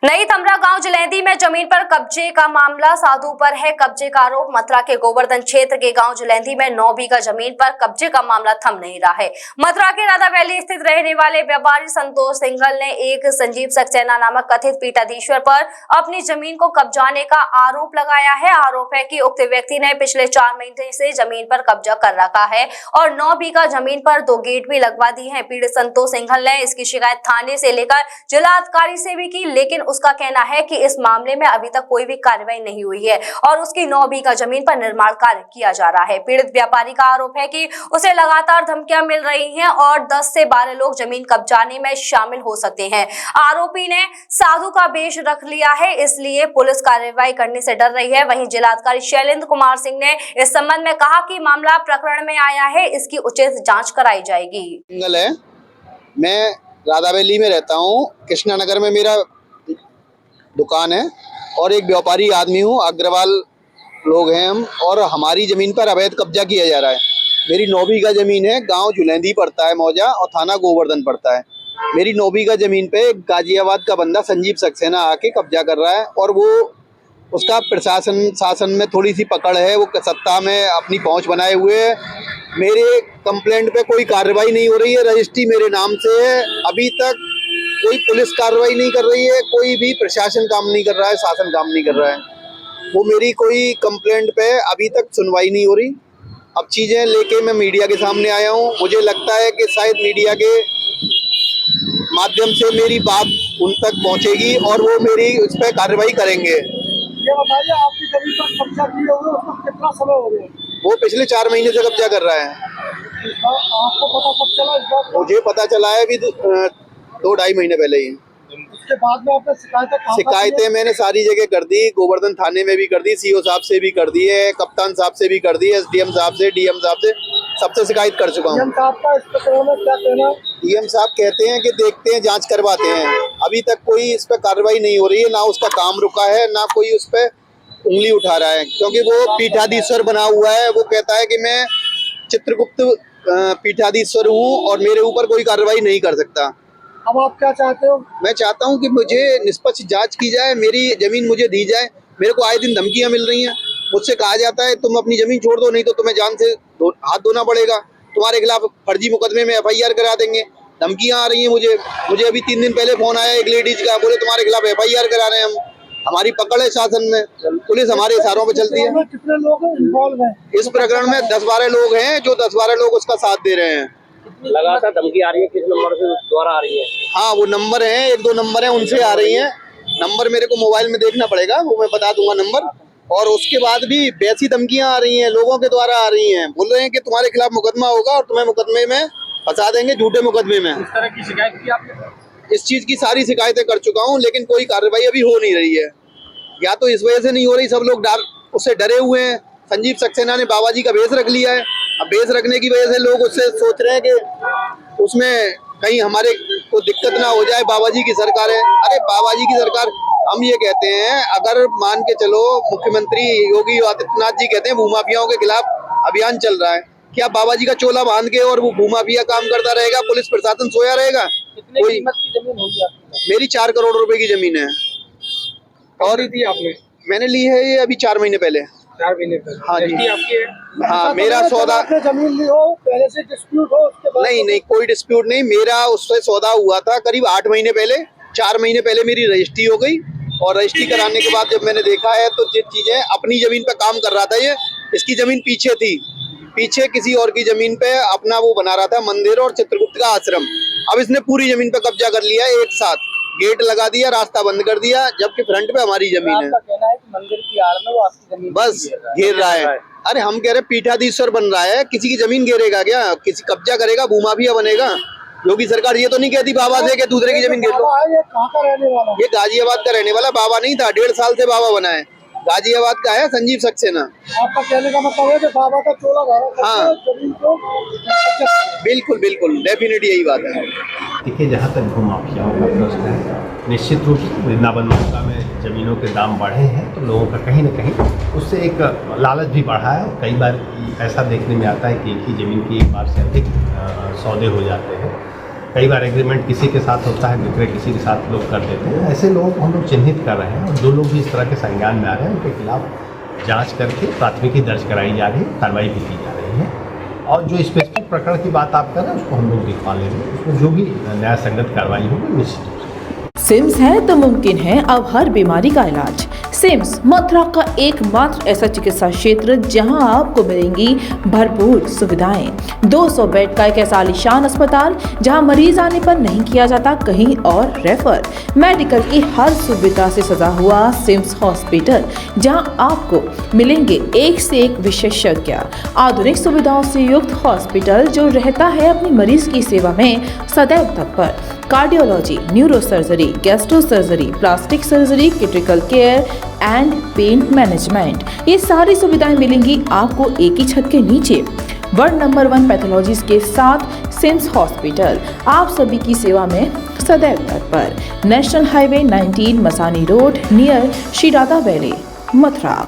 नई थमरा गांव जलेंदी में जमीन पर कब्जे का मामला साधु पर है कब्जे का आरोप। मथुरा के गोवर्धन क्षेत्र के गांव जलेंदी में 9 बीघा जमीन पर कब्जे का मामला थम नहीं रहा है। मथुरा के राधा वैली स्थित रहने वाले व्यापारी संतोष सिंघल ने एक संजीव सक्सेना नामक कथित पीठाधीश्वर पर अपनी जमीन को कब्जाने का आरोप लगाया है। आरोप है कि उक्त व्यक्ति ने पिछले 4 महीने से जमीन पर कब्जा कर रखा है और 9 बीघा जमीन पर 2 गेट भी लगवा दी है। पीड़ित संतोष सिंघल ने इसकी शिकायत थाने से लेकर जिला अधिकारी से भी की, लेकिन उसका कहना है कि इस मामले में अभी तक कोई भी कार्रवाई नहीं हुई है और उसकी 9 बीघा जमीन पर निर्माण कार्य किया जा रहा है। पीड़ित व्यापारी का आरोप है कि उसे लगातार धमकियां मिल रही हैं और 10 से 12 लोग जमीन कब्जाने में शामिल हो सकते हैं। आरोपी ने साधु का वेश रख लिया है, इसलिए पुलिस कार्रवाई करने से डर रही है। वहीं जिलाधिकारी शैलेंद्र कुमार सिंह ने इस संबंध में कहा कि मामला प्रकरण में आया है, इसकी उचित जाँच कराई जाएगी। मैं राधा वैली में रहता हूँ, कृष्णा नगर में मेरा दुकान है और एक व्यापारी आदमी हूँ, अग्रवाल लोग हैं हम, और हमारी ज़मीन पर अवैध कब्जा किया जा रहा है। मेरी 9 बीघा ज़मीन है, गांव जुलेंदी पड़ता है मौजा और थाना गोवर्धन पड़ता है। मेरी 9 बीघा ज़मीन पे गाजियाबाद का बंदा संजीव सक्सेना आके कब्जा कर रहा है और वो उसका प्रशासन शासन में थोड़ी सी पकड़ है, वो सत्ता में अपनी पहुँच बनाए हुए है। मेरे कंप्लेंट पे कोई कार्रवाई नहीं हो रही है, रजिस्ट्री मेरे नाम से है। अभी तक कोई पुलिस कार्रवाई नहीं कर रही है, कोई भी प्रशासन काम नहीं कर रहा है, शासन काम नहीं कर रहा है। वो मेरी कोई कंप्लेंट पे अभी तक सुनवाई नहीं हो रही। अब चीज़ें लेके मैं मीडिया के सामने आया हूँ। मुझे लगता है कि शायद मीडिया के माध्यम से मेरी बात उन तक पहुँचेगी और वो मेरी उस पर कार्रवाई करेंगे। ये बताइए, आपकी जमीन पर कब्जा किए हुए उसको कितना समय हो गया? वो पिछले 4 महीने से कब्जा कर रहा है। आपको पता कब चला इस बात? मुझे पता चला है अभी 2-2.5 महीने पहले ही। उसके बाद में आपने शिकायतें मैंने सारी जगह कर दी, गोवर्धन थाने में भी कर दी, सीओ साहब से भी कर दी है, कप्तान साहब से भी कर दी, एसडीएम साहब से, डीएम साहब से, सबसे शिकायत कर चुका हूँ। डीएम साहब का इस प्रकरण में क्या कहना? डीएम साहब कहते हैं कि देखते हैं, जांच करवाते हैं। अभी तक कोई इस पर कार्रवाई नहीं हो रही है, ना उसका काम रुका है, ना कोई उस पर उंगली उठा रहा है, क्योंकि वो पीठाधीश्वर बना हुआ है। वो कहता है कि मैं चित्रगुप्त पीठाधीश्वर हूँ और मेरे ऊपर कोई कार्रवाई नहीं कर सकता। अब आप क्या चाहते हो? मैं चाहता हूं कि मुझे निष्पक्ष जांच की जाए, मेरी जमीन मुझे दी जाए। मेरे को आए दिन धमकियां मिल रही हैं, मुझसे कहा जाता है तुम अपनी जमीन छोड़ दो, नहीं तो तुम्हें जान से हाथ धोना पड़ेगा, तुम्हारे खिलाफ फर्जी मुकदमे में FIR करा देंगे। धमकियां आ रही हैं मुझे अभी 3 दिन पहले फोन आया एक लेडीज का, बोले तुम्हारे खिलाफ FIR करा रहे हैं हम। हमारी पकड़ है शासन में, पुलिस हमारे इशारों पर चलती है। कितने लोग इन्वॉल्व हैं इस प्रकरण में? 10-12 लोग हैं, जो 10-12 लोग उसका साथ दे रहे हैं। लगातार धमकी आ रही है, किस नंबर से द्वारा आ रही है? हाँ, वो नंबर है, 1-2 नंबर है, उनसे आ रही हैं। नंबर मेरे को मोबाइल में देखना पड़ेगा, वो मैं बता दूंगा नंबर। और उसके बाद भी वैसी धमकियां आ रही हैं, लोगों के द्वारा आ रही हैं, बोल रहे हैं कि तुम्हारे खिलाफ मुकदमा होगा और तुम्हें मुकदमे में फंसा देंगे, झूठे मुकदमे में। इस तरह की शिकायत की आपने? इस चीज की सारी शिकायतें कर चुका हूँ, लेकिन कोई कार्रवाई अभी हो नहीं रही है। या तो इस वजह से नहीं हो रही, सब लोग उससे डरे हुए हैं। संजीव सक्सेना ने बाबा जी का भेष रख लिया है। अब भेष रखने की वजह से लोग उससे सोच रहे हैं कि उसमें कहीं हमारे को दिक्कत ना हो जाए। बाबा जी की सरकार है। अरे बाबा जी की सरकार, हम ये कहते हैं, अगर मान के चलो मुख्यमंत्री योगी आदित्यनाथ जी कहते हैं भूमाफियाओं के खिलाफ अभियान चल रहा है, क्या बाबा जी का चोला बांध के और वो भूमाफिया काम करता रहेगा, पुलिस प्रशासन सोया रहेगा? कितने कीमत की जमीन होगी आपकी? मेरी 4 करोड़ रुपए की जमीन है। और दी आपने? मैंने ली है ये अभी 4 महीने पहले। 4 महीने पहले? हाँ जी, आपकी है? हाँ, मेरा सौदा। जमीन ली हो, पहले से डिस्प्यूट हो उसके बाद? नहीं, कोई डिस्प्यूट नहीं। मेरा उससे सौदा हुआ था करीब 8 महीने पहले। 4 महीने पहले मेरी रजिस्ट्री हो गई और रजिस्ट्री कराने के बाद जब मैंने देखा है तो ये चीजें अपनी जमीन पे काम कर रहा था। ये इसकी जमीन पीछे थी, पीछे किसी और की जमीन पे अपना वो बना रहा था मंदिर और चित्रगुप्त का आश्रम। अब इसने पूरी जमीन पे कब्जा कर लिया है, एक साथ गेट लगा दिया, रास्ता बंद कर दिया, जबकि फ्रंट पे हमारी जमीन है। आपका कहना है कि मंदिर की आड़ में वो आपकी जमीन बस घेर रहा है। अरे हम कह रहे पीठाधीश्वर बन रहा है, किसी की जमीन घेरेगा क्या? किसी कब्जा करेगा, भूमाफिया बनेगा? योगी सरकार ये तो नहीं कहती बाबा से कि दूसरे की जमीन घेर लो। ये कहाँ का रहने वाला? ये गाजियाबाद का रहने वाला, बाबा नहीं था, 1.5 साल से बाबा बना है। गाजियाबाद का है संजीव सक्सेना। आपका कहने का मतलब है कि बाबा का चोला धारा हाँ, जमीन को बिल्कुल डेफिनेटली यही बात है। देखिए, जहाँ तक भूमाफियाओं का प्रश्न है, निश्चित रूप से वृंदावन मथुरा में ज़मीनों के दाम बढ़े हैं तो लोगों का कहीं ना कहीं उससे एक लालच भी बढ़ा है। कई बार ऐसा देखने में आता है कि एक ही ज़मीन की एक बार से अधिक सौदे हो जाते हैं। कई बार एग्रीमेंट किसी के साथ होता है, विक्रय किसी के साथ लोग कर देते हैं। ऐसे लोगों को हम लोग चिन्हित कर रहे हैं और जो लोग भी इस तरह के संज्ञान में आ रहे हैं उनके खिलाफ जांच करके प्राथमिकी दर्ज कराई जा रही है, कार्रवाई भी की जा रही है। और जो स्पेसिफिक प्रकरण की बात आप कर रहे हैं उसको हम लोग दिखवा लेंगे, उसमें जो भी न्याय संगत कार्रवाई होगी निश्चित रूप से। सिम्स है तो मुमकिन है अब हर बीमारी का इलाज। सिम्स मथुरा का एकमात्र ऐसा चिकित्सा क्षेत्र जहां आपको मिलेंगी भरपूर सुविधाएं। 200 बेड का एक ऐसा आलीशान अस्पताल जहां मरीज आने पर नहीं किया जाता कहीं और रेफर। मेडिकल की हर सुविधा से सजा हुआ सिम्स हॉस्पिटल जहां आपको मिलेंगे एक से एक विशेषज्ञ। आधुनिक सुविधाओं से युक्त हॉस्पिटल जो रहता है अपनी मरीज की सेवा में सदैव तत्पर। Cardiology, neurosurgery, gastro surgery, plastic surgery, critical care and pain management, ये सारी सुविधाएं मिलेंगी आपको एक ही छत के नीचे। वर्ल्ड नंबर 1 पैथोलॉजीज के साथ सिम्स हॉस्पिटल आप सभी की सेवा में सदैव तत्पर। National highway 19 Masani road near Shri Radha valley, Mathura.